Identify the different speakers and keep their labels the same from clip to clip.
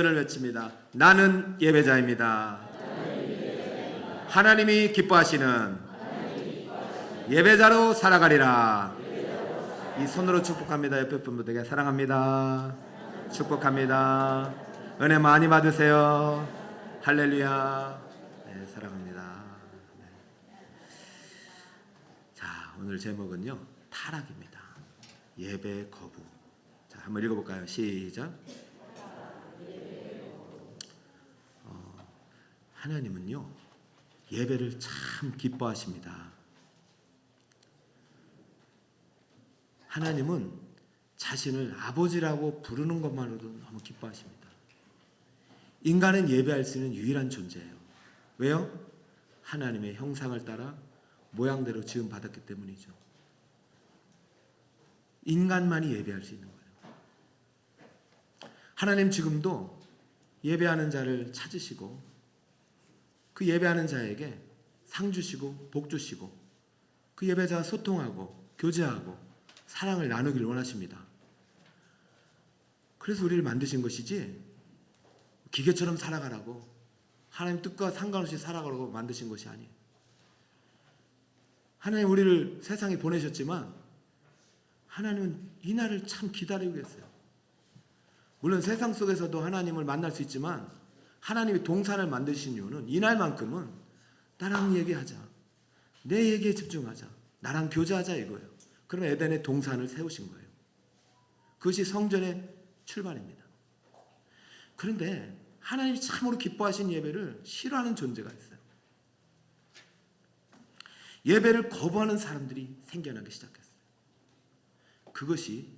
Speaker 1: 을 외칩니다. 나는 예배자입니다. 하나님이 기뻐하시는 예배자로 살아가리라. 이 손으로 축복합니다. 옆에 분들에게 사랑합니다. 축복합니다. 은혜 많이 받으세요. 할렐루야. 네, 사랑합니다. 네. 자, 오늘 제목은요, 타락입니다. 예배 거부. 자, 한번 읽어볼까요? 시작. 하나님은요, 예배를 참 기뻐하십니다. 하나님은 자신을 아버지라고 부르는 것만으로도 너무 기뻐하십니다. 인간은 예배할 수 있는 유일한 존재예요. 왜요? 하나님의 형상을 따라 모양대로 지음 받았기 때문이죠. 인간만이 예배할 수 있는 거예요. 하나님 지금도 예배하는 자를 찾으시고 그 예배하는 자에게 상 주시고 복 주시고 그 예배자와 소통하고 교제하고 사랑을 나누길 원하십니다. 그래서 우리를 만드신 것이지 기계처럼 살아가라고, 하나님 뜻과 상관없이 살아가라고 만드신 것이 아니에요. 하나님 우리를 세상에 보내셨지만 하나님은 이 날을 참 기다리고 계세요. 물론 세상 속에서도 하나님을 만날 수 있지만 하나님이 동산을 만드신 이유는 이날만큼은 나랑 얘기하자, 내 얘기에 집중하자, 나랑 교제하자 이거예요. 그러면 에덴의 동산을 세우신 거예요. 그것이 성전의 출발입니다. 그런데 하나님이 참으로 기뻐하신 예배를 싫어하는 존재가 있어요. 예배를 거부하는 사람들이 생겨나기 시작했어요. 그것이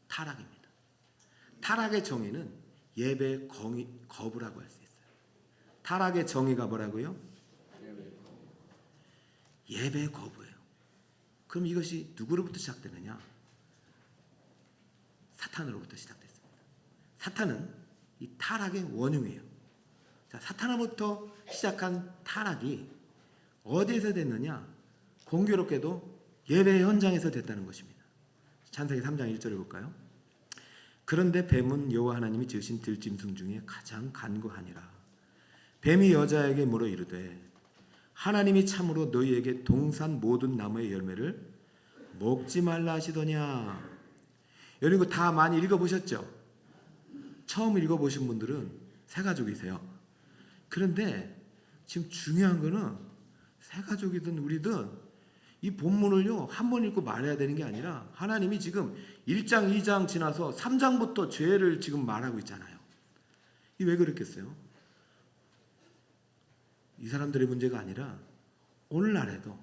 Speaker 1: 타락입니다. 타락의 정의는 예배 거부라고 할 수 있어요. 타락의 정의가 뭐라고요? 예배 거부예요. 그럼 이것이 누구로부터 시작되느냐? 사탄으로부터 시작됐습니다. 사탄은 이 타락의 원흉이에요. 자, 사탄으로부터 시작한 타락이 어디에서 됐느냐? 공교롭게도 예배 현장에서 됐다는 것입니다. 창세기 3장 1절을 볼까요? 그런데 뱀은 여호와 하나님이 지으신 들짐승 중에 가장 간구하니라. 뱀이 여자에게 물어 이르되 하나님이 참으로 너희에게 동산 모든 나무의 열매를 먹지 말라 하시더냐. 여러분 이거 다 많이 읽어보셨죠? 처음 읽어보신 분들은 새 가족이세요. 그런데 지금 중요한 거는 새 가족이든 우리든 이 본문을요 한 번 읽고 말해야 되는 게 아니라 하나님이 지금 1장 2장 지나서 3장부터 죄를 지금 말하고 있잖아요. 이 왜 그렇겠어요? 이 사람들의 문제가 아니라 오늘날에도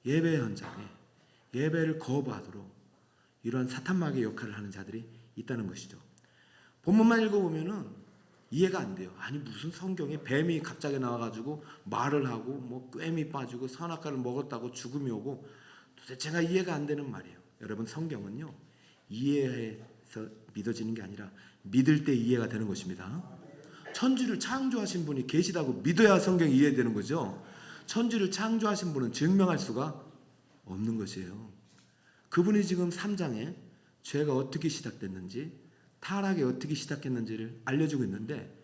Speaker 1: 예배 현장에 예배를 거부하도록 이러한 사탄마귀의 역할을 하는 자들이 있다는 것이죠. 본문만 읽어보면은 이해가 안 돼요. 아니 무슨 성경에 뱀이 갑자기 나와가지고 말을 하고 뭐 꿰미 빠지고 선악과를 먹었다고 죽음이 오고 도대체가 이해가 안 되는 말이에요. 여러분 성경은요 이해해서 믿어지는 게 아니라 믿을 때 이해가 되는 것입니다. 천지를 창조하신 분이 계시다고 믿어야 성경이 이해되는 거죠. 천지를 창조하신 분은 증명할 수가 없는 것이에요. 그분이 지금 3장에 죄가 어떻게 시작됐는지 타락이 어떻게 시작했는지를 알려주고 있는데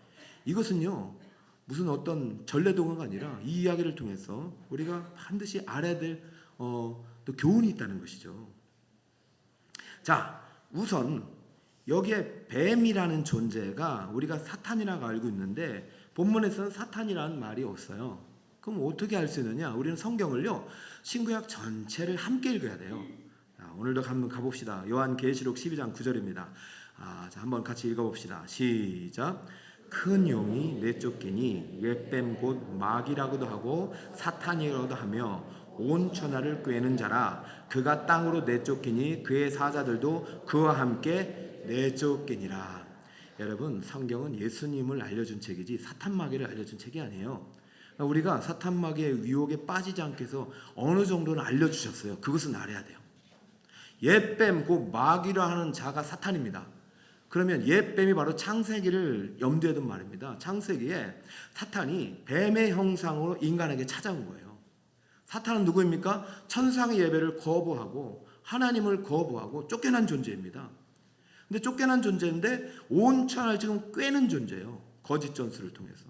Speaker 1: 이것은요 무슨 어떤 전래동화가 아니라 이 이야기를 통해서 우리가 반드시 알아야 될 또 교훈이 있다는 것이죠. 자, 우선 여기에 뱀이라는 존재가 우리가 사탄이라고 알고 있는데 본문에서는 사탄이라는 말이 없어요. 그럼 어떻게 알 수 있느냐? 우리는 성경을요 신구약 전체를 함께 읽어야 돼요. 자, 오늘도 한번 가봅시다. 요한계시록 12장 9절입니다. 자, 한번 같이 읽어봅시다. 시작. 큰 용이 내쫓기니 옛뱀 곧 마귀라고도 하고 사탄이라고도 하며 온 천하를 꿰는 자라. 그가 땅으로 내쫓기니 그의 사자들도 그와 함께 내쫓기니라. 여러분 성경은 예수님을 알려준 책이지 사탄마귀를 알려준 책이 아니에요. 우리가 사탄마귀의 유혹에 빠지지 않게 해서 어느 정도는 알려주셨어요. 그것은 알아야 돼요. 옛뱀 곧 마귀라 하는 자가 사탄입니다. 그러면 옛뱀이 바로 창세기를 염두에 둔 말입니다. 창세기에 사탄이 뱀의 형상으로 인간에게 찾아온 거예요. 사탄은 누구입니까? 천상의 예배를 거부하고 하나님을 거부하고 쫓겨난 존재입니다. 근데 쫓겨난 존재인데 온 천하를 지금 꿰는 존재예요. 거짓 전수를 통해서.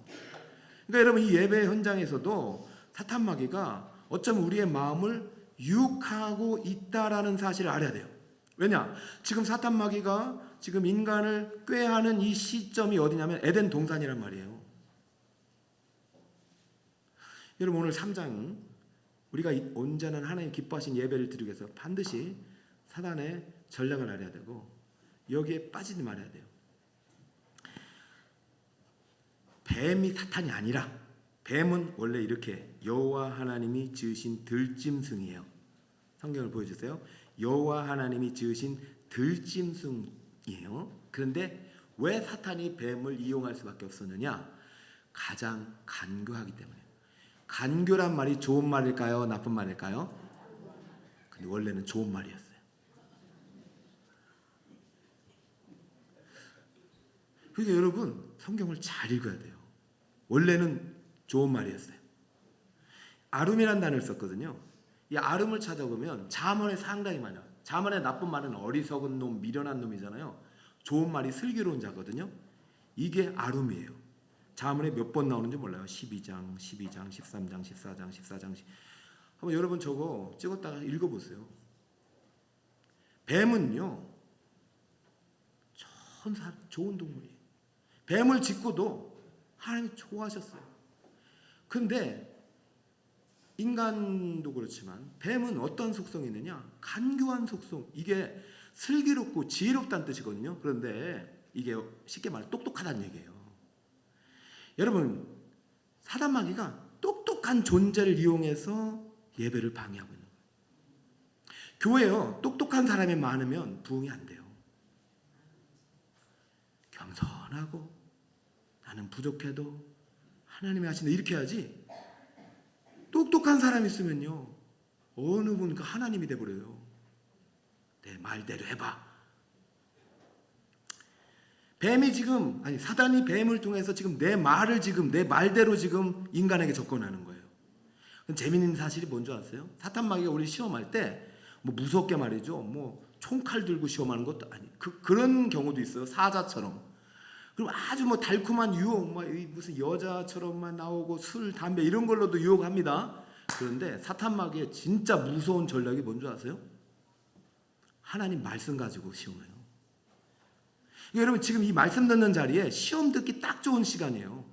Speaker 1: 그러니까 여러분, 이 예배 현장에서도 사탄 마귀가 어쩌면 우리의 마음을 유혹하고 있다라는 사실을 알아야 돼요. 왜냐? 지금 사탄 마귀가 지금 인간을 꾀하는 이 시점이 어디냐면 에덴 동산이란 말이에요. 여러분, 오늘 3장 우리가 온전한 하나님 기뻐하신 예배를 드리기 위해서 반드시 사단의 전략을 알아야 되고 여기에 빠지지 말아야 돼요. 뱀이 사탄이 아니라 뱀은 원래 이렇게 여호와 하나님이 지으신 들짐승이에요. 성경을 보여주세요. 여호와 하나님이 지으신 들짐승이에요. 그런데 왜 사탄이 뱀을 이용할 수밖에 없었느냐? 가장 간교하기 때문에. 간교란 말이 좋은 말일까요? 나쁜 말일까요? 근데 원래는 좋은 말이었어요. 그러니까 여러분, 성경을 잘 읽어야 돼요. 원래는 좋은 말이었어요. 아름이라는 단어를 썼거든요. 이 아름을 찾아보면 잠언에 상당히 많아요. 잠언의 나쁜 말은 어리석은 놈, 미련한 놈이잖아요. 좋은 말이 슬기로운 자거든요. 이게 아름이에요. 잠언에 몇 번 나오는지 몰라요. 12장, 13장, 14장, 14장. 한번 여러분 저거 찍었다가 읽어보세요. 뱀은요, 좋은 동물이에요. 뱀을 짓고도 하나님이 좋아하셨어요. 근데 인간도 그렇지만 뱀은 어떤 속성이 있느냐? 간교한 속성. 이게 슬기롭고 지혜롭다는 뜻이거든요. 그런데 이게 쉽게 말해 똑똑하다는 얘기예요. 여러분, 사단 마귀가 똑똑한 존재를 이용해서 예배를 방해하고 있는 거예요. 교회요, 똑똑한 사람이 많으면 부흥이 안 돼요. 겸손하고 나는 부족해도 하나님이 하신다 이렇게 해야지. 똑똑한 사람이 있으면요, 어느 분가 하나님이 돼버려요. 내 말대로 해봐. 뱀이 지금, 아니 사단이 뱀을 통해서 지금 내 말을 지금 내 말대로 지금 인간에게 접근하는 거예요. 재미있는 사실이 뭔지 아세요? 사탄 마귀가 우리 시험할 때 뭐 무섭게 말이죠, 뭐 총칼 들고 시험하는 것도 아니, 그런 경우도 있어요. 사자처럼. 그럼 아주 뭐 달콤한 유혹, 뭐 무슨 여자처럼만 나오고 술, 담배 이런 걸로도 유혹합니다. 그런데 사탄 마귀의 진짜 무서운 전략이 뭔지 아세요? 하나님 말씀 가지고 시험해요. 여러분, 지금 이 말씀 듣는 자리에 시험 듣기 딱 좋은 시간이에요.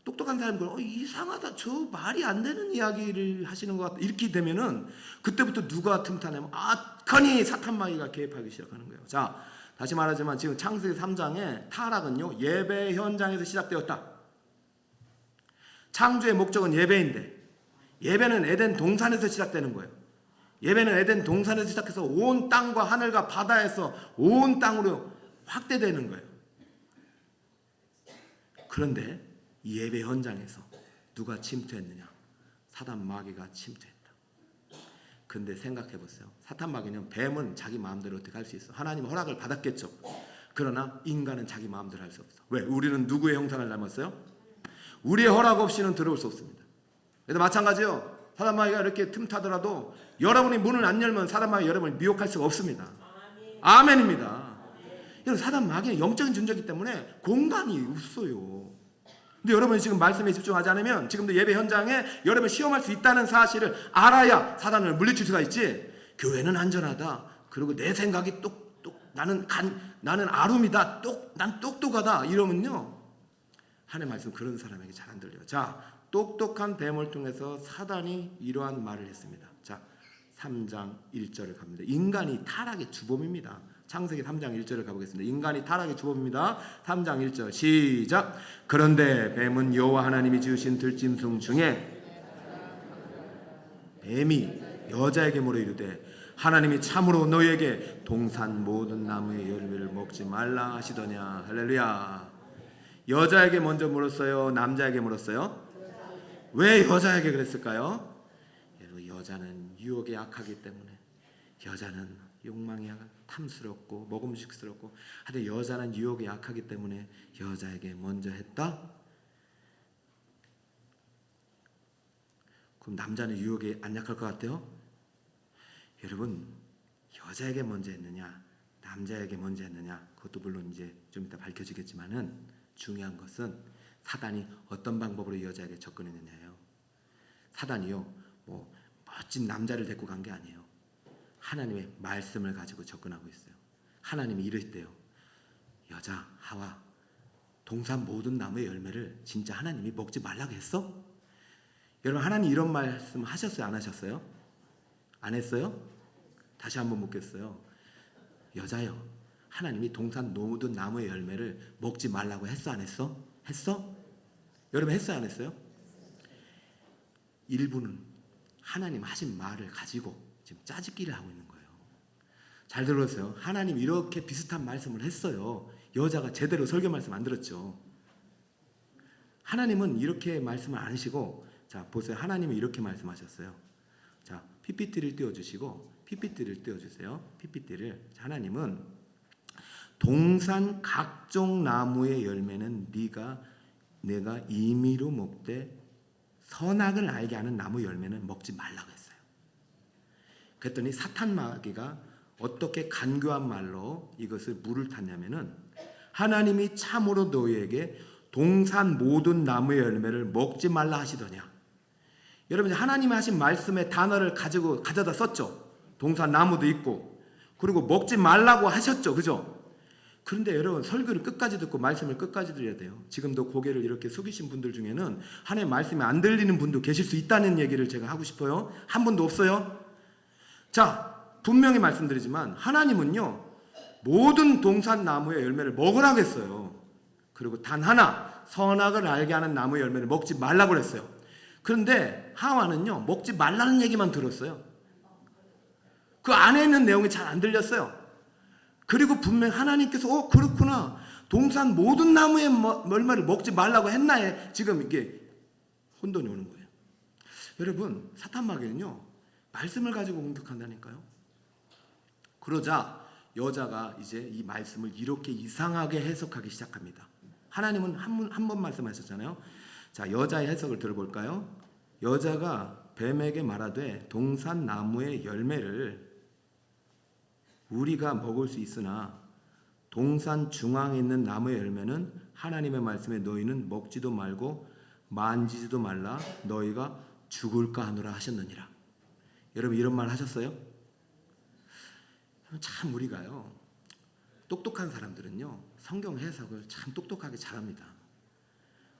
Speaker 1: 똑똑한 사람들, 이상하다, 저 말이 안 되는 이야기를 하시는 것 같다, 이렇게 되면은 그때부터 누가 틈타냐면 괜히 사탄 마귀가 개입하기 시작하는 거예요. 자, 다시 말하지만 지금 창세기 3장의 타락은요, 예배 현장에서 시작되었다. 창조의 목적은 예배인데 예배는 에덴 동산에서 시작되는 거예요. 예배는 에덴 동산에서 시작해서 온 땅과 하늘과 바다에서 온 땅으로 확대되는 거예요. 그런데 이 예배 현장에서 누가 침투했느냐? 사탄 마귀가 침투했다. 근데 생각해 보세요. 사탄 마귀는, 뱀은 자기 마음대로 어떻게 할 수 있어? 하나님 허락을 받았겠죠. 그러나 인간은 자기 마음대로 할 수 없어. 왜? 우리는 누구의 형상을 닮았어요? 우리의 허락 없이는 들어올 수 없습니다. 그래도 마찬가지요. 사탄 마귀가 이렇게 틈타더라도 여러분이 문을 안 열면 사탄 마귀가 여러분을 미혹할 수가 없습니다. 아멘입니다. 여러분, 사탄 마귀는 영적인 존재이기 때문에 공간이 없어요. 근데 여러분이 지금 말씀에 집중하지 않으면 지금도 예배 현장에 여러분이 시험할 수 있다는 사실을 알아야 사단을 물리칠 수가 있지. 교회는 안전하다, 그리고 내 생각이 나는 아름이다, 난 똑똑하다 이러면요, 하나님의 말씀 그런 사람에게 잘 안 들려요. 자, 똑똑한 뱀을 통해서 사단이 이러한 말을 했습니다. 자, 3장 1절을 갑니다. 인간이 타락의 주범입니다. 창세기 3장 1절을 가보겠습니다. 인간이 타락의 주범입니다. 3장 1절 시작. 그런데 뱀은 여호와 하나님이 지으신 들짐승 중에 뱀이 여자에게 물어 이르되 하나님이 참으로 너희에게 동산 모든 나무의 열매를 먹지 말라 하시더냐. 할렐루야. 여자에게 먼저 물었어요? 남자에게 물었어요? 왜 여자에게 그랬을까요? 여자는 유혹에 약하기 때문에, 여자는 욕망이 탐스럽고 먹음직스럽고, 하여튼 여자는 유혹에 약하기 때문에 여자에게 먼저 했다? 그럼 남자는 유혹에 안 약할 것 같아요? 여러분, 여자에게 먼저 했느냐 남자에게 먼저 했느냐, 그것도 물론 이제 좀 이따 밝혀지겠지만은 중요한 것은 사단이 어떤 방법으로 이 여자에게 접근했느냐예요. 사단이요, 뭐 멋진 남자를 데리고 간 게 아니에요. 하나님의 말씀을 가지고 접근하고 있어요. 하나님이 이러시대요. 여자 하와, 동산 모든 나무의 열매를 진짜 하나님이 먹지 말라고 했어? 여러분, 하나님 이런 말씀 하셨어요? 안 하셨어요? 안 했어요? 다시 한번 묻겠어요. 여자요, 하나님이 동산 모든 나무의 열매를 먹지 말라고 했어? 안 했어? 했어? 여러분, 했어요? 안 했어요? 일부는 하나님 하신 말을 가지고 지금 짜집기를 하고 있는 거예요. 잘 들었어요? 하나님 이렇게 비슷한 말씀을 했어요. 여자가 제대로 설교 말씀 안 들었죠. 하나님은 이렇게 말씀을 안 하시고, 자 보세요. 하나님은 이렇게 말씀하셨어요. 자, PPT를 띄워주시고, PPT를 띄워주세요. PPT를. 하나님은 동산 각종 나무의 열매는 내가 임의로 먹되 선악을 알게 하는 나무 열매는 먹지 말라고 했어요. 그랬더니 사탄 마귀가 어떻게 간교한 말로 이것을 물을 탔냐면은, 하나님이 참으로 너희에게 동산 모든 나무의 열매를 먹지 말라 하시더냐. 여러분, 하나님이 하신 말씀의 단어를 가져다 썼죠. 동산 나무도 있고, 그리고 먹지 말라고 하셨죠. 그죠? 그런데 여러분, 설교를 끝까지 듣고 말씀을 끝까지 들어야 돼요. 지금도 고개를 이렇게 숙이신 분들 중에는 하나님의 말씀이 안 들리는 분도 계실 수 있다는 얘기를 제가 하고 싶어요. 한 분도 없어요? 자, 분명히 말씀드리지만 하나님은요, 모든 동산 나무의 열매를 먹으라고 했어요. 그리고 단 하나, 선악을 알게 하는 나무의 열매를 먹지 말라고 했어요. 그런데 하와는요, 먹지 말라는 얘기만 들었어요. 그 안에 있는 내용이 잘 안 들렸어요. 그리고 분명 하나님께서 그렇구나, 동산 모든 나무의 열매를 먹지 말라고 했나에 지금 이게 혼돈이 오는 거예요. 여러분, 사탄 마귀는요, 말씀을 가지고 공격한다니까요. 그러자 여자가 이제 이 말씀을 이렇게 이상하게 해석하기 시작합니다. 하나님은 한 번 말씀하셨잖아요. 자, 여자의 해석을 들어볼까요? 여자가 뱀에게 말하되 동산 나무의 열매를 우리가 먹을 수 있으나 동산 중앙에 있는 나무의 열매는 하나님의 말씀에 너희는 먹지도 말고 만지지도 말라, 너희가 죽을까 하노라 하셨느니라. 여러분, 이런 말 하셨어요? 참 우리가요, 똑똑한 사람들은요, 성경 해석을 참 똑똑하게 잘합니다.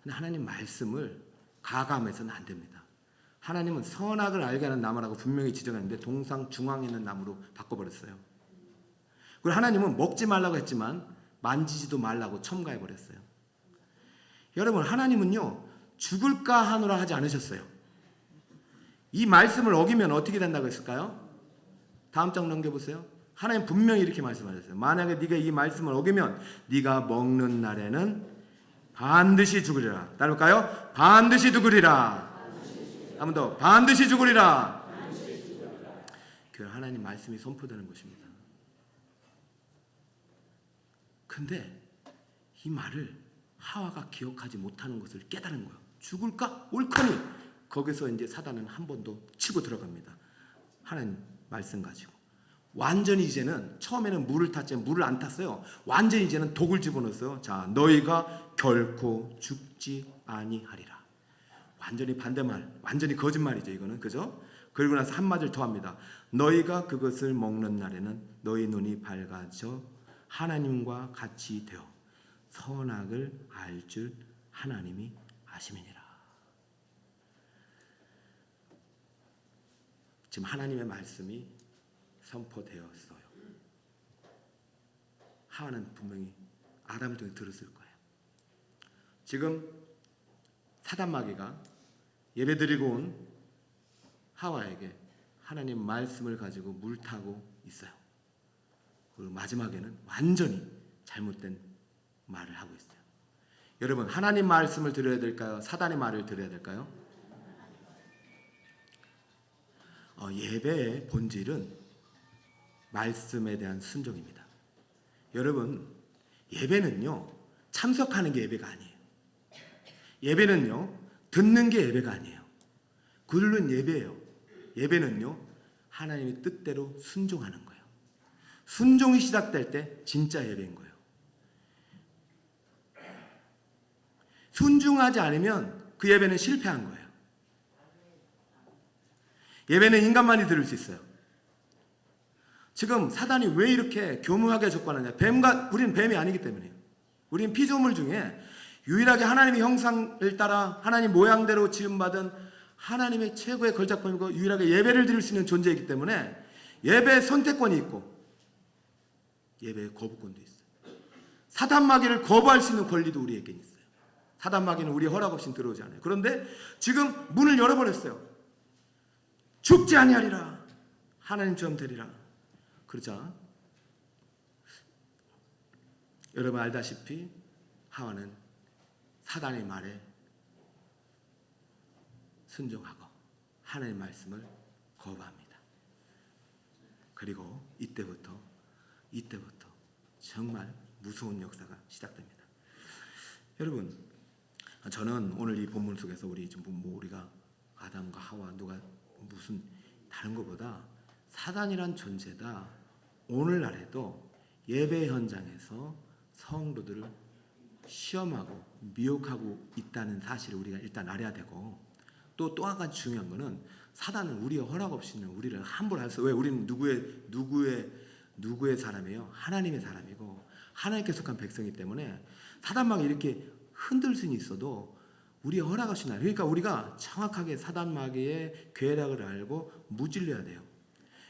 Speaker 1: 근데 하나님 말씀을 가감해서는 안 됩니다. 하나님은 선악을 알게 하는 나무라고 분명히 지정했는데 동산 중앙에 있는 나무로 바꿔버렸어요. 그리고 하나님은 먹지 말라고 했지만 만지지도 말라고 첨가해버렸어요. 여러분, 하나님은요, 죽을까 하노라 하지 않으셨어요. 이 말씀을 어기면 어떻게 된다고 했을까요? 다음 장 넘겨보세요. 하나님 분명히 이렇게 말씀하셨어요. 만약에 네가 이 말씀을 어기면 네가 먹는 날에는 반드시 죽으리라. 따라볼까요? 반드시 죽으리라. 한 번 더. 반드시 죽으리라. 그 하나님 말씀이 선포되는 것입니다. 근데 이 말을 하와가 기억하지 못하는 것을 깨달은 거예요. 죽을까? 옳거니. 거기서 이제 사단은 한 번 더 치고 들어갑니다. 하나님 말씀 가지고. 완전히 이제는, 처음에는 물을 탔지만 물을 안 탔어요. 완전히 이제는 독을 집어넣었어요. 자, 너희가 결코 죽지 아니하리라. 완전히 반대말, 완전히 거짓말이죠, 이거는. 그죠? 그리고 나서 한마디를 더 합니다. 너희가 그것을 먹는 날에는 너희 눈이 밝아져 하나님과 같이 되어 선악을 알 줄 하나님이 아심이니라. 지금 하나님의 말씀이 선포되었어요. 하와는 분명히 아담을 통해 들었을 거예요. 지금 사단 마귀가 예배드리고 온 하와에게 하나님 말씀을 가지고 물타고 있어요. 그리고 마지막에는 완전히 잘못된 말을 하고 있어요. 여러분, 하나님 말씀을 들어야 될까요? 사단의 말을 들어야 될까요? 예배의 본질은 말씀에 대한 순종입니다. 여러분, 예배는요, 참석하는 게 예배가 아니에요. 예배는요, 듣는 게 예배가 아니에요. 그들은 예배예요. 예배는요, 하나님의 뜻대로 순종하는 거예요. 순종이 시작될 때 진짜 예배인 거예요. 순종하지 않으면 그 예배는 실패한 거예요. 예배는 인간만이 들을 수 있어요. 지금 사단이 왜 이렇게 교묘하게 접근하냐? 우리는 뱀이 아니기 때문이에요. 우리는 피조물 중에 유일하게 하나님의 형상을 따라 하나님 모양대로 지음받은 하나님의 최고의 걸작품이고 유일하게 예배를 드릴 수 있는 존재이기 때문에 예배의 선택권이 있고 예배의 거부권도 있어요. 사단 마귀를 거부할 수 있는 권리도 우리에게 있어요. 사단 마귀는 우리의 허락 없이 들어오지 않아요. 그런데 지금 문을 열어버렸어요. 죽지 아니하리라. 하나님처럼 되리라. 그러자 여러분 알다시피 하와는 사단의 말에 순종하고 하나님의 말씀을 거부합니다. 그리고 이때부터 정말 무서운 역사가 시작됩니다. 여러분, 저는 오늘 이 본문 속에서 우리가 아담과 하와 누가 무슨 다른 것보다 사단이란 존재다. 오늘날에도 예배 현장에서 성도들을 시험하고 미혹하고 있다는 사실을 우리가 일단 알아야 되고 또 한 가지 중요한 거는 사단은 우리의 허락 없이는 우리를 함부로 할 수. 왜? 우리는 누구의 사람이에요? 하나님의 사람이고 하나님께 속한 백성이기 때문에 사단마귀 이렇게 흔들 수는 있어도 우리의 허락 없이 날. 그러니까 우리가 정확하게 사단마귀의 괴락을 알고 무찔러야 돼요.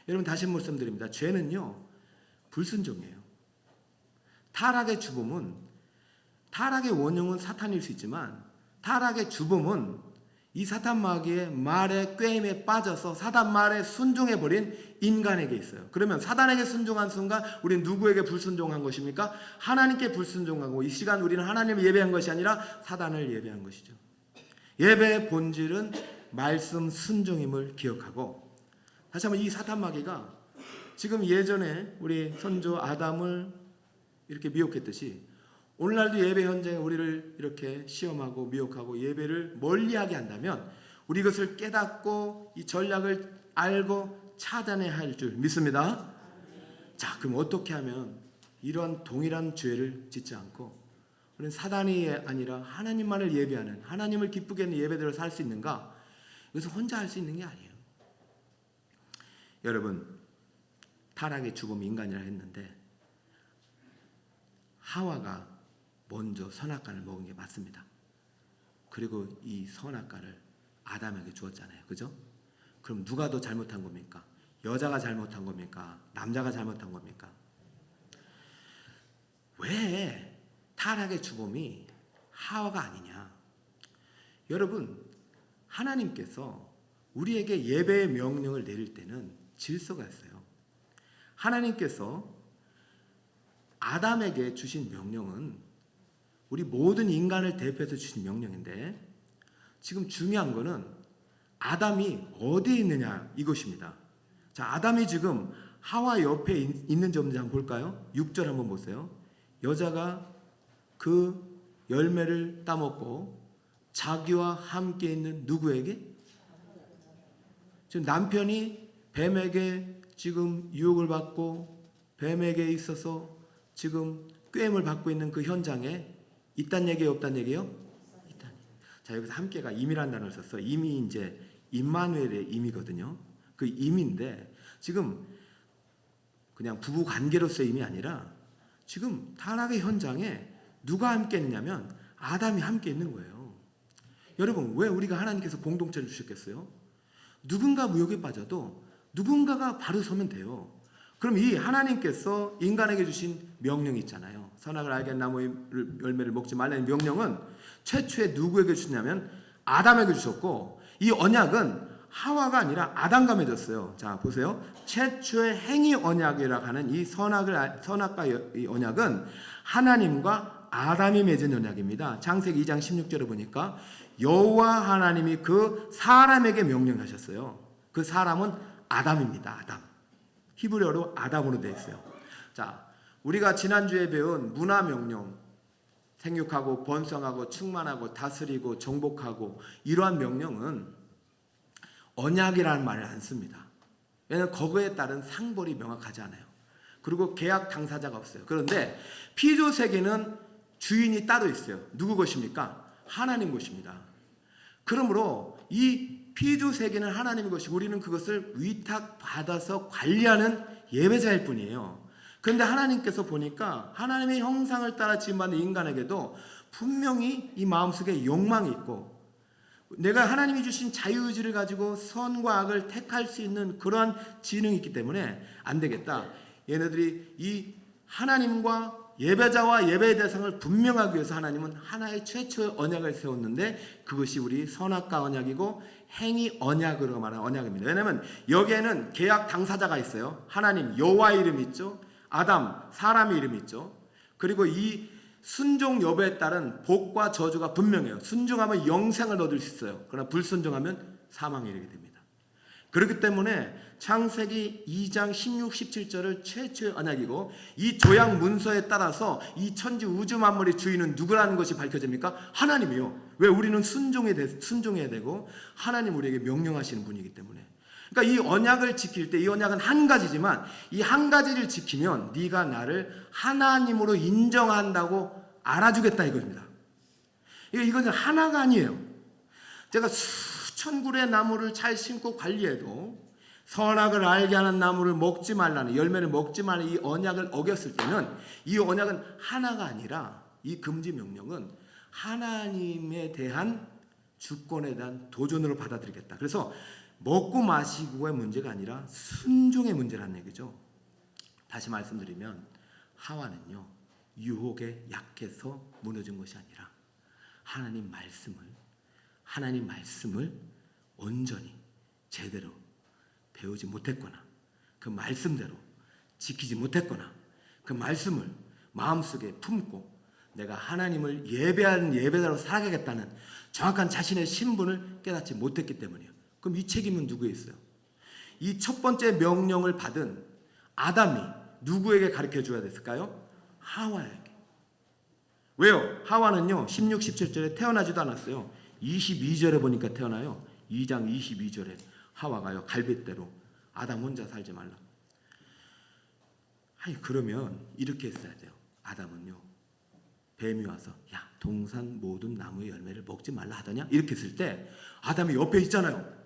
Speaker 1: 여러분 다시 말씀드립니다. 죄는요 불순종이에요. 타락의 원흉은 사탄일 수 있지만 타락의 주범은 이 사탄 마귀의 말에 꾀임에 빠져서 사단 말에 순종해버린 인간에게 있어요. 그러면 사단에게 순종한 순간 우리는 누구에게 불순종한 것입니까? 하나님께 불순종하고 이 시간 우리는 하나님을 예배한 것이 아니라 사단을 예배한 것이죠. 예배의 본질은 말씀 순종임을 기억하고 다시 한번 이 사탄 마귀가 지금 예전에 우리 선조 아담을 이렇게 미혹했듯이 오늘날도 예배 현장에 우리를 이렇게 시험하고 미혹하고 예배를 멀리하게 한다면 우리 이것을 깨닫고 이 전략을 알고 차단해야 할 줄 믿습니다. 자, 그럼 어떻게 하면 이런 동일한 죄를 짓지 않고 우리는 사단이 아니라 하나님만을 예배하는 하나님을 기쁘게 하는 예배들을 살 수 있는가? 이것은 혼자 할 수 있는 게 아니에요. 여러분 타락의 주범이 인간이라 했는데 하와가 먼저 선악과를 먹은 게 맞습니다. 그리고 이 선악과를 아담에게 주었잖아요. 그죠? 그럼 누가 더 잘못한 겁니까? 여자가 잘못한 겁니까? 남자가 잘못한 겁니까? 왜 타락의 주범이 하와가 아니냐? 여러분 하나님께서 우리에게 예배의 명령을 내릴 때는 질서가 있어요. 하나님께서 아담에게 주신 명령은 우리 모든 인간을 대표해서 주신 명령인데 지금 중요한 거는 아담이 어디에 있느냐 이것입니다. 자, 아담이 지금 하와 옆에 있는지 없는지 한번 볼까요? 6절 한번 보세요. 여자가 그 열매를 따먹고 자기와 함께 있는 누구에게? 지금 남편이 뱀에게 지금 유혹을 받고 뱀에게 있어서 지금 꾀임을 받고 있는 그 현장에 있단 얘기예요, 없단 얘기예요? 있단. 자, 여기서 함께가 임이라는 단어를 썼어요. 임이 이제 임마누엘의 임이거든요. 그 임인데 지금 그냥 부부 관계로서의 임이 아니라 지금 타락의 현장에 누가 함께 있냐면 아담이 함께 있는 거예요. 여러분 왜 우리가 하나님께서 공동체를 주셨겠어요? 누군가 무욕에 빠져도 누군가가 바로 서면 돼요. 그럼 이 하나님께서 인간에게 주신 명령이 있잖아요. 선악을 알게 한 나무의 열매를 먹지 말라는 명령은 최초에 누구에게 주냐면 아담에게 주셨고 이 언약은 하와가 아니라 아담과 맺었어요. 자 보세요. 최초의 행위 언약이라고 하는 이 선악과 이 언약은 하나님과 아담이 맺은 언약입니다. 창세기 2장 16절에 보니까 여호와 하나님이 그 사람에게 명령하셨어요. 그 사람은 아담입니다. 아담. 히브리어로 아담으로 되어 있어요. 자, 우리가 지난주에 배운 문화 명령, 생육하고 번성하고 충만하고 다스리고 정복하고 이러한 명령은 언약이라는 말을 안 씁니다. 왜냐하면 거기에 따른 상벌이 명확하지 않아요. 그리고 계약 당사자가 없어요. 그런데 피조 세계는 주인이 따로 있어요. 누구 것입니까? 하나님 것입니다. 그러므로 이 피조 세계는 하나님의 것이고 우리는 그것을 위탁받아서 관리하는 예배자일 뿐이에요. 그런데 하나님께서 보니까 하나님의 형상을 따라 지음받는 인간에게도 분명히 이 마음속에 욕망이 있고 내가 하나님이 주신 자유의지를 가지고 선과 악을 택할 수 있는 그러한 지능이 있기 때문에 안 되겠다. 얘네들이 이 하나님과 예배자와 예배의 대상을 분명하기 위해서 하나님은 하나의 최초의 언약을 세웠는데 그것이 우리 선악과 언약이고 행위 언약으로 말하는 언약입니다. 왜냐하면 여기에는 계약 당사자가 있어요. 하나님 여호와의 이름이 있죠. 아담 사람의 이름이 있죠. 그리고 이 순종 여부에 따른 복과 저주가 분명해요. 순종하면 영생을 얻을 수 있어요. 그러나 불순종하면 사망에 이르게 됩니다. 그렇기 때문에 창세기 2장 16, 17절을 최초의 언약이고 이 조약 문서에 따라서 이 천지 우주 만물의 주인은 누구라는 것이 밝혀집니까? 하나님이요. 왜? 우리는 순종해야 되고 하나님 우리에게 명령하시는 분이기 때문에. 그러니까 이 언약을 지킬 때 이 언약은 한 가지지만 이 한 가지를 지키면 네가 나를 하나님으로 인정한다고 알아주겠다 이겁니다. 이것은 하나가 아니에요. 제가 수천 그루의 나무를 잘 심고 관리해도 선악을 알게 하는 나무를 먹지 말라는 열매를 먹지 말라는 이 언약을 어겼을 때는 이 언약은 하나가 아니라 이 금지 명령은 하나님에 대한 주권에 대한 도전으로 받아들이겠다. 그래서 먹고 마시고의 문제가 아니라 순종의 문제라는 얘기죠. 다시 말씀드리면 하와는요 유혹에 약해서 무너진 것이 아니라 하나님 말씀을 온전히 제대로 배우지 못했거나 그 말씀대로 지키지 못했거나 그 말씀을 마음속에 품고 내가 하나님을 예배하는 예배자로 살아가겠다는 정확한 자신의 신분을 깨닫지 못했기 때문이에요. 그럼 이 책임은 누구에 있어요? 이 첫 번째 명령을 받은 아담이 누구에게 가르쳐 줘야 됐을까요? 하와에게. 왜요? 하와는요 16, 17절에 태어나지도 않았어요. 22절에 보니까 태어나요. 2장 22절에 하와가요 갈빗대로 아담 혼자 살지 말라. 아니 그러면 이렇게 했어야 돼요. 아담은요 뱀이 와서 야 동산 모든 나무의 열매를 먹지 말라 하더냐 이렇게 했을 때 아담이 옆에 있잖아요.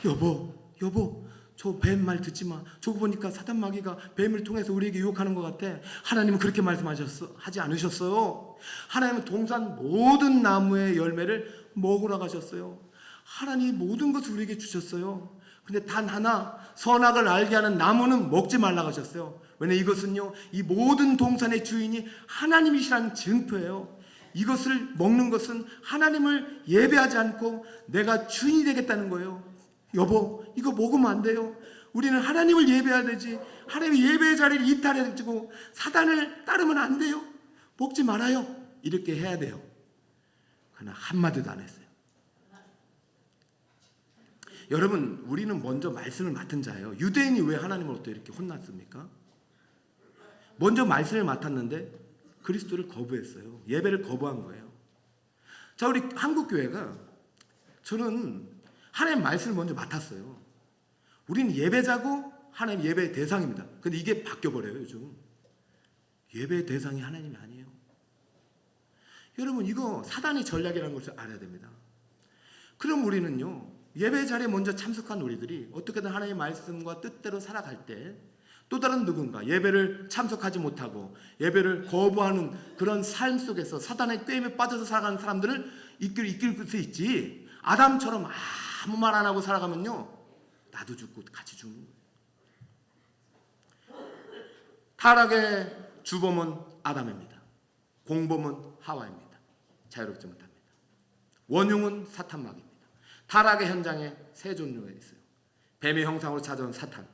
Speaker 1: 여보 저 뱀 말 듣지 마. 저거 보니까 사단 마귀가 뱀을 통해서 우리에게 유혹하는 것 같아. 하나님은 그렇게 하지 않으셨어요. 하나님은 동산 모든 나무의 열매를 먹으라 하셨어요. 하나님 모든 것을 우리에게 주셨어요. 근데 단 하나 선악을 알게 하는 나무는 먹지 말라 하셨어요. 왜냐하면 이것은요 이 모든 동산의 주인이 하나님이시라는 증표예요. 이것을 먹는 것은 하나님을 예배하지 않고 내가 주인이 되겠다는 거예요. 여보 이거 먹으면 안 돼요. 우리는 하나님을 예배해야 되지. 하나님의 예배의 자리를 이탈해주고 사단을 따르면 안 돼요. 먹지 말아요. 이렇게 해야 돼요. 그러나 한마디도 안 했어요. 여러분 우리는 먼저 말씀을 맡은 자예요. 유대인이 왜 하나님으로부터 이렇게 혼났습니까? 먼저 말씀을 맡았는데 그리스도를 거부했어요. 예배를 거부한 거예요. 자 우리 한국교회가 저는 하나님 말씀을 먼저 맡았어요. 우리는 예배자고 하나님 예배의 대상입니다. 근데 이게 바뀌어버려요 요즘. 예배의 대상이 하나님이 아니에요. 여러분 이거 사단의 전략이라는 것을 알아야 됩니다. 그럼 우리는요 예배 자리에 먼저 참석한 우리들이 어떻게든 하나님의 말씀과 뜻대로 살아갈 때 또 다른 누군가 예배를 참석하지 못하고 예배를 거부하는 그런 삶 속에서 사단의 꾀임에 빠져서 살아가는 사람들을 이끌 수 있지. 아담처럼 아무 말 안 하고 살아가면요 나도 죽고 같이 죽는 거예요. 타락의 주범은 아담입니다. 공범은 하와입니다. 자유롭지 못합니다. 원흉은 사탄 마귀입니다. 타락의 현장에 세 종류가 있어요. 뱀의 형상으로 찾아온 사탄,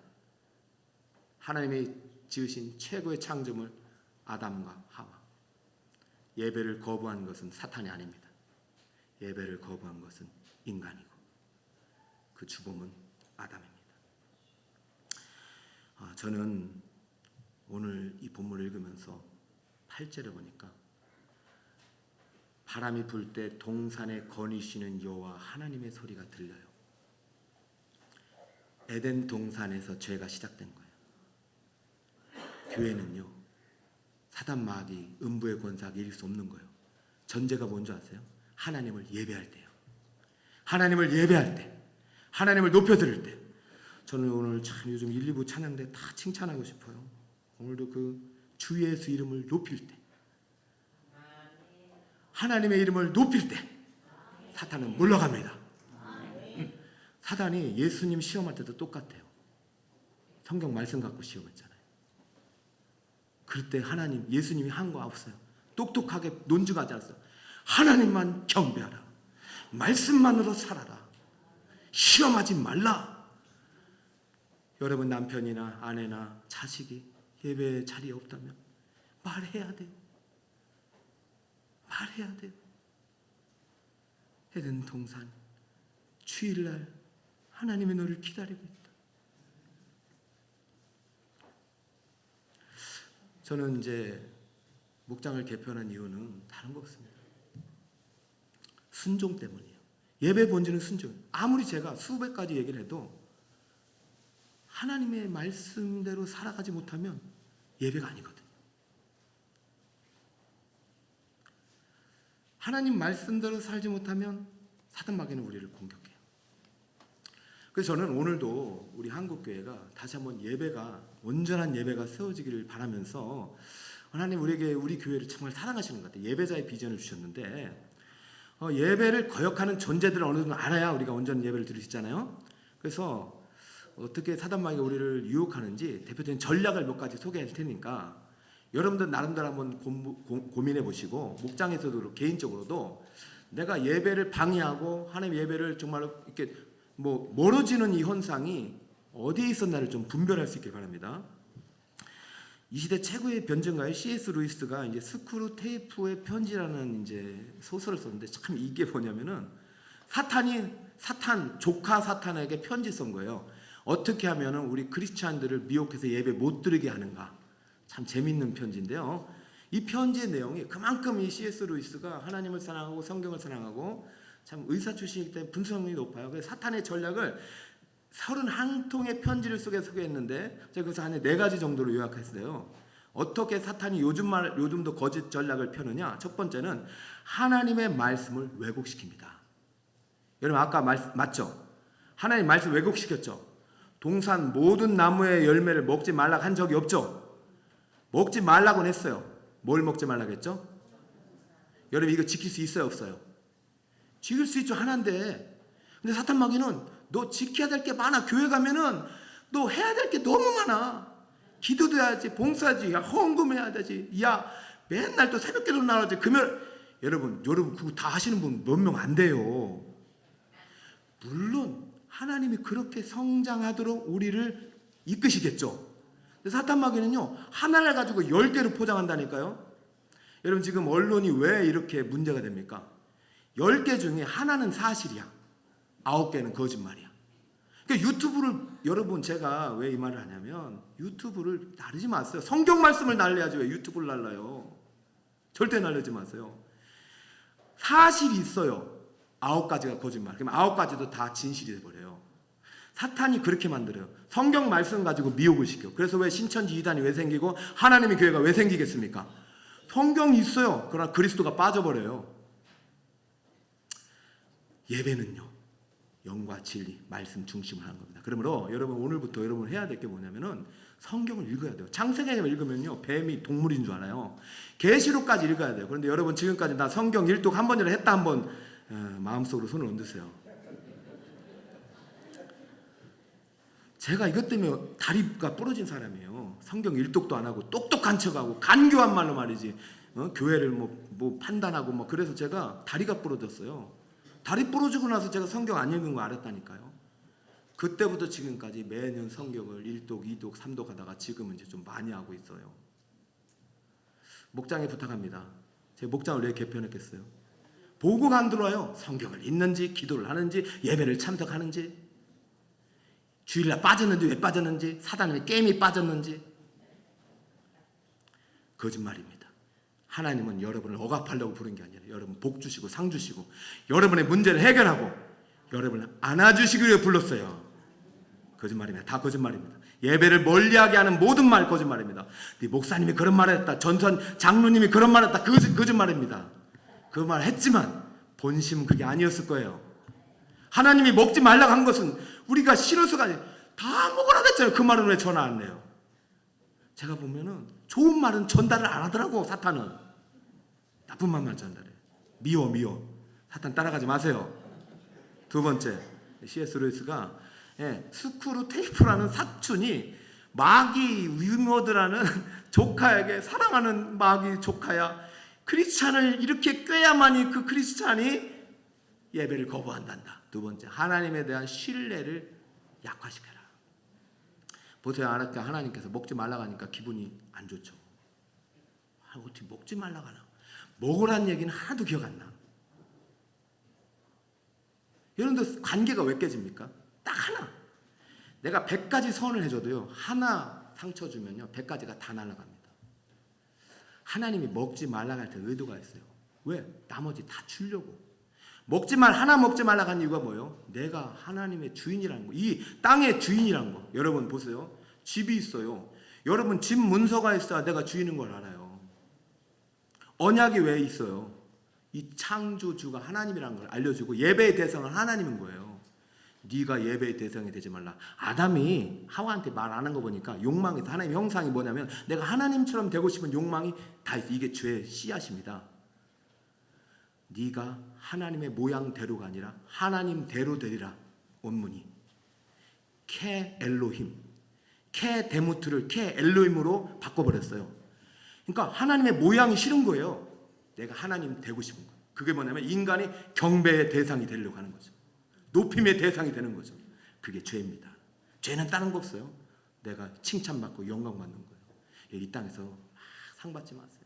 Speaker 1: 하나님이 지으신 최고의 창조물 아담과 하와. 예배를 거부한 것은 사탄이 아닙니다. 예배를 거부한 것은 인간이고 그 주범은 아담입니다. 저는 오늘 이 본문을 읽으면서 8절에 보니까 바람이 불 때 동산에 거니시는 여호와 하나님의 소리가 들려요. 에덴 동산에서 죄가 시작된 거예요. 교회는요, 사단 마귀 음부의 권세가 이길 수 없는 거예요. 전제가 뭔지 아세요? 하나님을 예배할 때요. 하나님을 예배할 때, 하나님을 높여 드릴 때. 저는 오늘 참 요즘 1, 2부 찬양대 다 칭찬하고 싶어요. 오늘도 그 주 예수 이름을 높일 때, 하나님의 이름을 높일 때 사탄은 물러갑니다. 사단이 예수님 시험할 때도 똑같아요. 성경 말씀 갖고 시험했잖아요. 그럴 때 하나님, 예수님이 한 거 없어요. 똑똑하게 논증하지 않았어요. 하나님만 경배하라. 말씀만으로 살아라. 시험하지 말라. 여러분 남편이나 아내나 자식이 예배 자리에 없다면 말해야 돼요. 말해야 돼요. 에덴 동산 주일날 하나님의 너를 기다리고 있다. 저는 이제 목장을 개편한 이유는 다른 거 없습니다. 순종 때문이에요. 예배 본질은 순종. 아무리 제가 수백 가지 얘기를 해도 하나님의 말씀대로 살아가지 못하면 예배가 아니거든요. 하나님 말씀대로 살지 못하면 사단 마귀는 우리를 공격해요. 그래서 저는 오늘도 우리 한국교회가 다시 한번 예배가, 온전한 예배가 세워지기를 바라면서 하나님 우리에게 우리 교회를 정말 사랑하시는 것 같아요. 예배자의 비전을 주셨는데 예배를 거역하는 존재들을 어느 정도 알아야 우리가 온전한 예배를 드릴 수 있잖아요. 그래서 어떻게 사단 마귀가 우리를 유혹하는지 대표적인 전략을 몇 가지 소개할 테니까 여러분들 나름대로 한번 고민해 보시고, 목장에서도 개인적으로도 내가 예배를 방해하고 하나님 예배를 정말로 이렇게 멀어지는 이 현상이 어디에 있었나를 좀 분별할 수 있길 바랍니다. 이 시대 최고의 변증가의 C.S. 루이스가 이제 스크루테이프의 편지라는 이제 소설을 썼는데, 참 이게 뭐냐면은 사탄 조카 사탄에게 편지 쓴 거예요. 어떻게 하면은 우리 크리스찬들을 미혹해서 예배 못 드리게 하는가. 참 재밌는 편지인데요. 이 편지의 내용이 그만큼 이 C.S. 루이스가 하나님을 사랑하고 성경을 사랑하고 참 의사 출신이기 때문에 분석력이 높아요. 그래서 사탄의 전략을 31통의 편지를 속에 소개했는데 제가 그래서 한 4가지 정도로 요약했어요. 어떻게 사탄이 요즘도 거짓 전략을 펴느냐. 첫 번째는 하나님의 말씀을 왜곡시킵니다. 여러분 아까 맞죠? 하나님 말씀 왜곡시켰죠. 동산 모든 나무의 열매를 먹지 말라고 한 적이 없죠. 먹지 말라고는 했어요. 뭘 먹지 말라고 했죠? 여러분 이거 지킬 수 있어요 없어요? 지킬 수 있죠. 하나인데. 근데 사탄 마귀는 너 지켜야 될 게 많아. 교회 가면은 너 해야 될 게 너무 많아. 기도도 해야지, 봉사하지, 야 헌금해야 되지, 야 맨날 또 새벽기도 나가지. 여러분 그거 다 하시는 분 몇 명 안 돼요. 물론 하나님이 그렇게 성장하도록 우리를 이끄시겠죠. 근데 사탄 마귀는요 하나를 가지고 10개로 포장한다니까요. 여러분 지금 언론이 왜 이렇게 문제가 됩니까? 10개 중에 하나는 사실이야. 9개는 거짓말이야. 그러니까 유튜브를, 여러분 제가 왜 이 말을 하냐면 유튜브를 나르지 마세요. 성경 말씀을 날려야지 왜 유튜브를 날라요. 절대 날리지 마세요. 사실이 있어요. 9가지가 거짓말. 그럼 9가지도 다 진실이 돼버려요. 사탄이 그렇게 만들어요. 성경 말씀 가지고 미혹을 시켜. 그래서 왜 신천지 이단이 왜 생기고 하나님의 교회가 왜 생기겠습니까? 성경이 있어요. 그러나 그리스도가 빠져버려요. 예배는요 영과 진리, 말씀 중심을 하는 겁니다. 그러므로 여러분 오늘부터 여러분 해야 될 게 뭐냐면은 성경을 읽어야 돼요. 창세기 읽으면요 뱀이 동물인 줄 알아요. 계시록까지 읽어야 돼요. 그런데 여러분 지금까지 나 성경 일독 한 번이라 했다 한번 마음속으로 손을 얹으세요. 제가 이것 때문에 다리가 부러진 사람이에요. 성경 일독도 안 하고 똑똑한 척하고 간교한 말로 말이지 교회를 뭐 판단하고 그래서 제가 다리가 부러졌어요. 다리 부러지고 나서 제가 성경 안 읽은 거 알았다니까요. 그때부터 지금까지 매년 성경을 1독, 2독, 3독 하다가 지금은 이제 좀 많이 하고 있어요. 목장에 부탁합니다. 제 목장을 왜 개편했겠어요? 보고가 안 들어와요. 성경을 읽는지, 기도를 하는지, 예배를 참석하는지, 주일날 빠졌는지 왜 빠졌는지, 사단의 게임이 빠졌는지. 거짓말입니다. 하나님은 여러분을 억압하려고 부른 게 아니라 여러분 복 주시고 상 주시고 여러분의 문제를 해결하고 여러분을 안아주시기 위해 불렀어요. 거짓말입니다. 다 거짓말입니다. 예배를 멀리하게 하는 모든 말 거짓말입니다. 네 목사님이 그런 말을 했다. 전선 장로님이 그런 말을 했다. 거짓말입니다. 그 말 했지만 본심은 그게 아니었을 거예요. 하나님이 먹지 말라고 한 것은 우리가 싫어서가 아니라 다 먹으라고 했잖아요. 그 말은 왜 전화 안 내요? 제가 보면은 좋은 말은 전달을 안 하더라고. 사탄은 나쁜 말만 전달해. 미워. 사탄 따라가지 마세요. 두 번째, C.S. 루이스가 스크루 테이프라는 사촌이 마귀 위머드라는 조카에게 사랑하는 마귀 조카야 크리스찬을 이렇게 꾀야만이 그 크리스찬이 예배를 거부한단다. 두 번째, 하나님에 대한 신뢰를 약화시켜라. 보세요. 하나님께서 먹지 말라고 하니까 기분이 안 좋죠. 어떻게 먹지 말라고 하나? 먹으라는 얘기는 하나도 기억 안 나. 여러분들 관계가 왜 깨집니까? 딱 하나. 내가 100가지 선을 해줘도요, 하나 상처 주면요 100가지가 다 날아갑니다. 하나님이 먹지 말라고 할 때 의도가 있어요. 왜? 나머지 다 주려고. 하나 먹지 말라고 한 이유가 뭐예요? 내가 하나님의 주인이라는 거, 이 땅의 주인이라는 거. 여러분 보세요. 집이 있어요. 여러분 집 문서가 있어야 내가 주인인 걸 알아요. 언약이 왜 있어요? 이 창조주가 하나님이라는 걸 알려주고 예배의 대상은 하나님인 거예요. 네가 예배의 대상이 되지 말라. 아담이 하와한테 말 안 한 거 보니까 욕망에서 하나님의 형상이 뭐냐면 내가 하나님처럼 되고 싶은 욕망이 다 있어. 이게 죄의 씨앗입니다. 네가 하나님의 모양대로가 아니라 하나님대로 되리라. 원문이 케 엘로힘, 케 데무트를 케 엘로힘으로 바꿔버렸어요. 그러니까 하나님의 모양이 싫은 거예요. 내가 하나님 되고 싶은 거예요. 그게 뭐냐면 인간이 경배의 대상이 되려고 하는 거죠. 높임의 대상이 되는 거죠. 그게 죄입니다. 죄는 다른 거 없어요. 내가 칭찬받고 영광받는 거예요. 이 땅에서 막 상받지 마세요.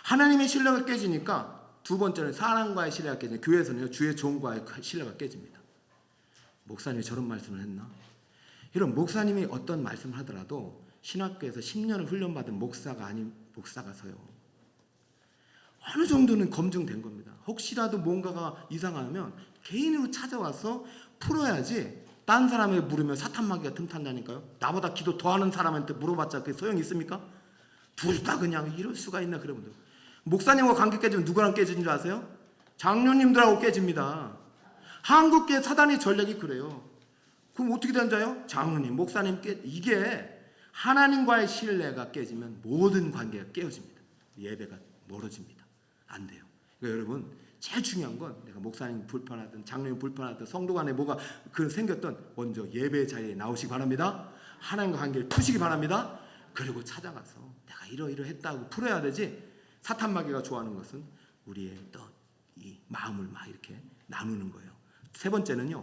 Speaker 1: 하나님의 신뢰가 깨지니까 두 번째는 사람과의 신뢰가 깨지니까 교회에서는 주의 종과의 신뢰가 깨집니다. 목사님이 저런 말씀을 했나? 이런 목사님이 어떤 말씀을 하더라도 신학교에서 10년을 훈련받은 목사가 아닌 목사가서요 어느 정도는 검증된 겁니다. 혹시라도 뭔가가 이상하면 개인으로 찾아와서 풀어야지 딴 사람에 물으면 사탄마귀가 틈탄다니까요. 나보다 기도 더하는 사람한테 물어봤자 그게 소용이 있습니까? 둘 다 그냥 이럴 수가 있나. 그러면 목사님과 관계 깨지면 누구랑 깨지는 줄 아세요? 장로님들하고 깨집니다. 한국계 사단의 전략이 그래요. 그럼 어떻게 되는 줄 알아요? 장로님, 목사님 이게 하나님과의 신뢰가 깨지면 모든 관계가 깨어집니다. 예배가 멀어집니다. 안 돼요. 그러니까 여러분 제일 중요한 건 내가 목사님 불편하든 장로님 불편하든 성도 간에 뭐가 생겼던 먼저 예배 자리에 나오시기 바랍니다. 하나님과 관계를 푸시기 바랍니다. 그리고 찾아가서 내가 이러했다고 풀어야 되지. 사탄마귀가 좋아하는 것은 우리의 또 이 마음을 막 이렇게 나누는 거예요. 세 번째는요.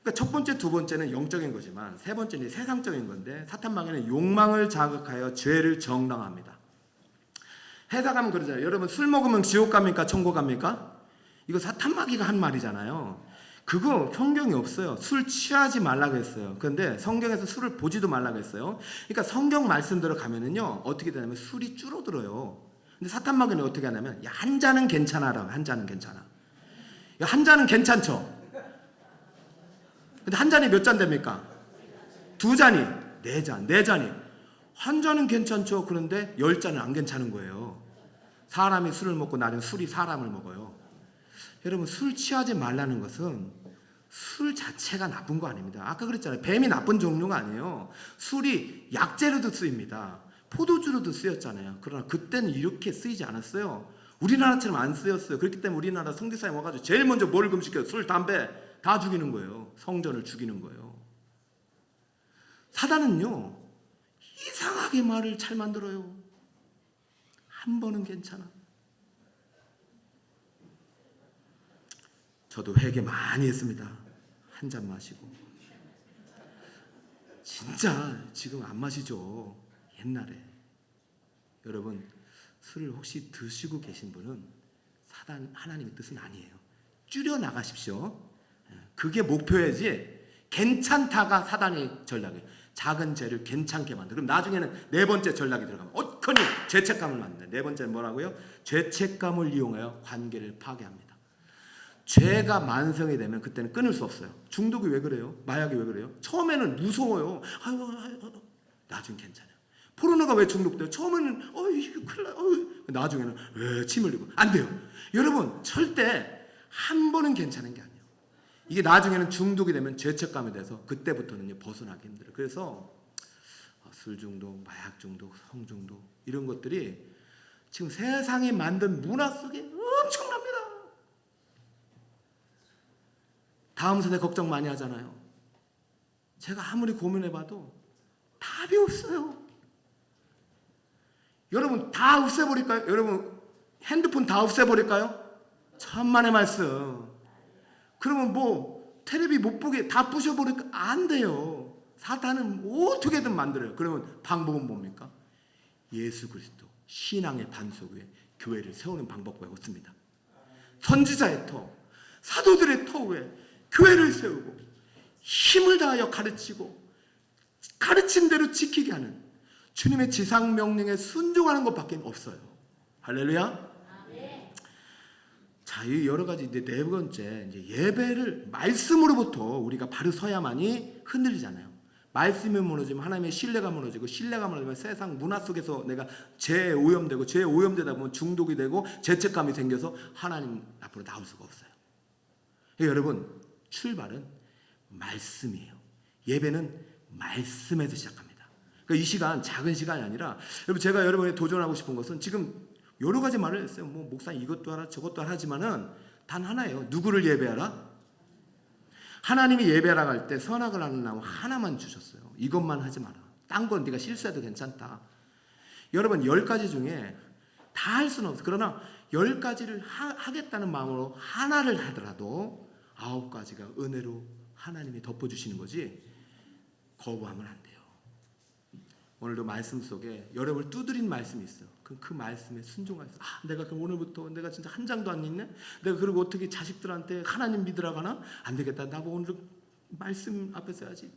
Speaker 1: 그러니까 첫 번째, 두 번째는 영적인 거지만 세 번째는 세상적인 건데 사탄마귀는 욕망을 자극하여 죄를 정당합니다. 해석하면 그러잖아요. 여러분 술 먹으면 지옥 갑니까? 천국 갑니까? 이거 사탄마귀가 한 말이잖아요. 그거 성경이 없어요. 술 취하지 말라고 했어요. 그런데 성경에서 술을 보지도 말라고 했어요. 그러니까 성경 말씀대로 가면은요 어떻게 되냐면 술이 줄어들어요. 근데 사탄마귀는 어떻게 하냐면 야, 한 잔은 괜찮아라고. 한 잔은 괜찮아. 야, 한 잔은 괜찮죠. 근데 한 잔이 몇 잔 됩니까? 두 잔이, 네 잔이. 한 잔은 괜찮죠. 그런데 10잔은 안 괜찮은 거예요. 사람이 술을 먹고 나중에 술이 사람을 먹어요. 여러분 술 취하지 말라는 것은 술 자체가 나쁜 거 아닙니다. 아까 그랬잖아요. 뱀이 나쁜 종류가 아니에요. 술이 약재로도 쓰입니다. 포도주로도 쓰였잖아요. 그러나 그때는 이렇게 쓰이지 않았어요. 우리나라처럼 안 쓰였어요. 그렇기 때문에 우리나라 선교사님 와가지고 제일 먼저 뭘 금지시켜요? 술, 담배 다 죽이는 거예요. 성전을 죽이는 거예요. 사단은요 이상하게 말을 잘 만들어요. 한 번은 괜찮아. 저도 회개 많이 했습니다. 한 잔 마시고. 진짜 지금 안 마시죠. 옛날에. 여러분 술을 혹시 드시고 계신 분은 사단 하나님의 뜻은 아니에요. 줄여 나가십시오. 그게 목표야지. 괜찮다가 사단의 전략이에요. 작은 죄를 괜찮게 만들어. 그럼 나중에는 네 번째 전략이 들어가면 어떡하니 죄책감을 만든다. 네 번째는 뭐라고요? 죄책감을 이용하여 관계를 파괴합니다. 죄가 만성이 되면 그때는 끊을 수 없어요. 중독이 왜 그래요? 마약이 왜 그래요? 처음에는 무서워요. 나중에 괜찮아요. 포르노가 왜 중독돼요? 처음에는 이거 큰일 나. 나중에는 왜 침 흘리고. 안 돼요. 여러분 절대 한 번은 괜찮은 게 아니에요. 이게 나중에는 중독이 되면 죄책감이 돼서 그때부터는 벗어나기 힘들어요. 그래서 술 중독, 마약 중독, 성 중독 이런 것들이 지금 세상이 만든 문화 속에 엄청납니다. 다음 세대 걱정 많이 하잖아요. 제가 아무리 고민해봐도 답이 없어요. 여러분 다 없애버릴까요? 여러분 핸드폰 다 없애버릴까요? 천만의 말씀. 그러면 뭐 텔레비 못 보게 다 부셔버릴까? 안 돼요. 사탄은 어떻게든 만들어요. 그러면 방법은 뭡니까? 예수 그리스도 신앙의 반석 위에 교회를 세우는 방법밖에 없습니다. 선지자의 터, 사도들의 터 위에 교회를 세우고 힘을 다하여 가르치고 가르친 대로 지키게 하는 주님의 지상 명령에 순종하는 것밖에 없어요. 할렐루야. 자, 이 여러 가지 이제 네 번째 이제 예배를 말씀으로부터 우리가 바로 서야만이 흔들리잖아요. 말씀이 무너지면 하나님의 신뢰가 무너지고 신뢰가 무너지면 세상 문화 속에서 내가 죄에 오염되고 죄에 오염되다 보면 중독이 되고 죄책감이 생겨서 하나님 앞으로 나올 수가 없어요. 여러분 출발은 말씀이에요. 예배는 말씀에서 시작합니다. 그러니까 이 시간 작은 시간이 아니라 여러분 제가 여러분에 도전하고 싶은 것은 지금 여러 가지 말을 했어요. 뭐 목사님 이것도 하라 저것도 하라 하지만은 단 하나예요. 누구를 예배하라? 하나님이 예배하라 할 때 선악을 하는 나무 하나만 주셨어요. 이것만 하지 마라. 딴 건 네가 실수해도 괜찮다. 여러분 10가지 중에 다 할 수는 없어요. 그러나 10가지를 하겠다는 마음으로 하나를 하더라도 9가지가 은혜로 하나님이 덮어주시는 거지 거부하면 안 돼요. 오늘도 말씀 속에 여러분을 두드린 말씀이 있어요. 그 말씀에 순종하세요. 내가 그럼 오늘부터 내가 진짜 한 장도 안 읽네? 내가 그리고 어떻게 자식들한테 하나님 믿으라고 하나? 안 되겠다. 나도 오늘 말씀 앞에 서야지.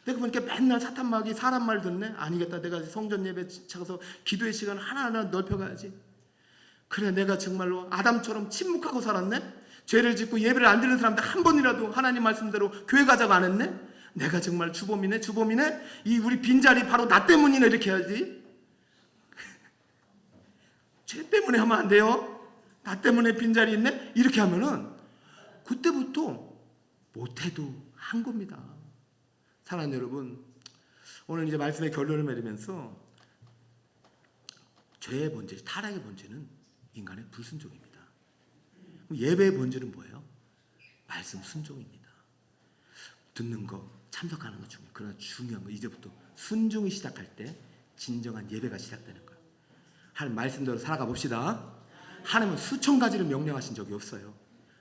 Speaker 1: 내가 보니까 맨날 사탄마귀 사람 말 듣네? 아니겠다. 내가 성전 예배 차가서 기도의 시간 하나하나 넓혀가야지. 그래 내가 정말로 아담처럼 침묵하고 살았네? 죄를 짓고 예배를 안 드리는 사람들 한 번이라도 하나님 말씀대로 교회 가자고 안 했네? 내가 정말 주범이네? 이 우리 빈자리 바로 나 때문이네 이렇게 해야지. 죄 때문에 하면 안 돼요. 나 때문에 빈자리 있네? 이렇게 하면은 그때부터 못해도 한 겁니다. 사랑하는 여러분, 오늘 이제 말씀의 결론을 맺으면서 죄의 본질, 타락의 본질은 인간의 불순종입니다. 예배의 본질은 뭐예요? 말씀 순종입니다. 듣는 거, 참석하는 거 중요해요. 그러나 중요한 거 이제부터 순종이 시작할 때 진정한 예배가 시작되는 거예요. 하나님 말씀대로 살아가 봅시다. 하나님은 수천 가지를 명령하신 적이 없어요.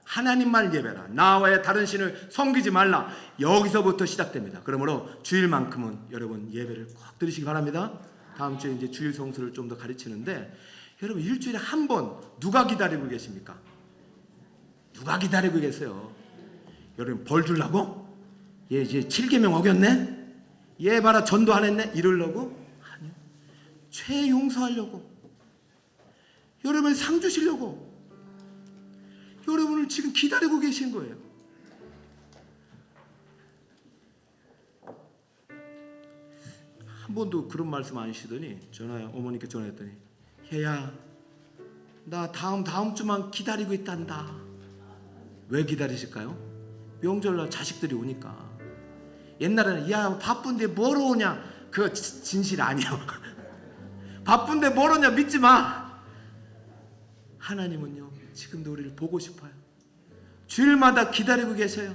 Speaker 1: 하나님만 예배라. 나와의 다른 신을 섬기지 말라. 여기서부터 시작됩니다. 그러므로 주일만큼은 여러분 예배를 꼭 드리시기 바랍니다. 다음 주에 이제 주일 성수를 좀 더 가르치는데 여러분 일주일에 한 번 누가 기다리고 계십니까? 누가 기다리고 계세요? 여러분 벌 주려고? 얘 이제 7계명 어겼네? 얘 봐라 전도 안 했네? 이러려고? 아니요. 죄 용서하려고. 여러분 상 주시려고. 여러분을 지금 기다리고 계신 거예요. 한 번도 그런 말씀 안 하시더니 어머니께 전화했더니 혜야 나 다음 주만 기다리고 있단다. 왜 기다리실까요? 명절날 자식들이 오니까. 옛날에는 야 바쁜데 뭐로 오냐? 그거 진실 아니에요. 바쁜데 뭐로 오냐 믿지 마. 하나님은요 지금도 우리를 보고 싶어요. 주일마다 기다리고 계셔요.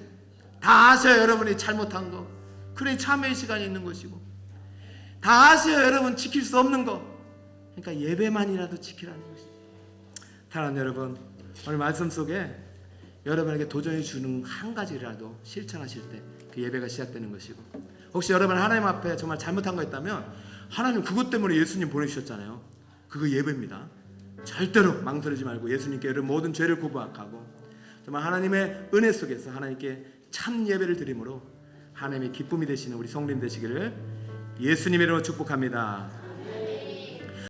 Speaker 1: 다 아셔요 여러분이 잘못한 거. 그래 참회의 시간이 있는 것이고 다 아셔요 여러분 지킬 수 없는 거. 그러니까 예배만이라도 지키라는 것이죠. 사랑하는 여러분, 오늘 말씀 속에 여러분에게 도전해 주는 한 가지라도 실천하실 때 그 예배가 시작되는 것이고, 혹시 여러분 하나님 앞에 정말 잘못한 거 있다면 하나님 그것 때문에 예수님 보내주셨잖아요. 그거 예배입니다. 절대로 망설이지 말고 예수님께 여러분 모든 죄를 고백하고 정말 하나님의 은혜 속에서 하나님께 참 예배를 드림으로 하나님의 기쁨이 되시는 우리 성림 되시기를 예수님의 이름으로 축복합니다.